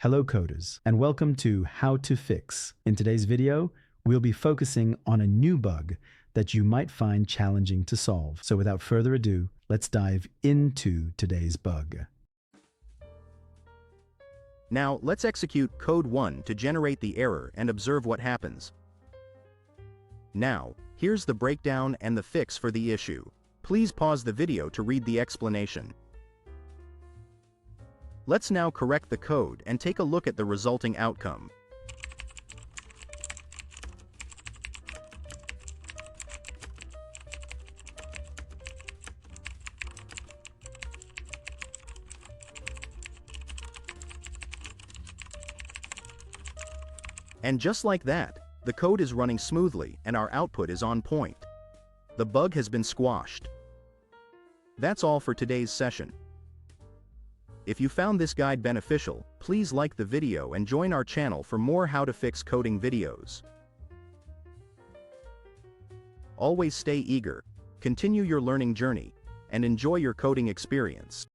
Hello coders, and welcome to How to Fix. In today's video, we'll be focusing on a new bug that you might find challenging to solve. So without further ado, let's dive into today's bug. Now, let's execute code 1 to generate the error and observe what happens. Now, here's the breakdown and the fix for the issue. Please pause the video to read the explanation. Let's now correct the code and take a look at the resulting outcome. And just like that, the code is running smoothly and our output is on point. The bug has been squashed. That's all for today's session. If you found this guide beneficial, please like the video and join our channel for more how to fix coding videos. Always stay eager, continue your learning journey, and enjoy your coding experience.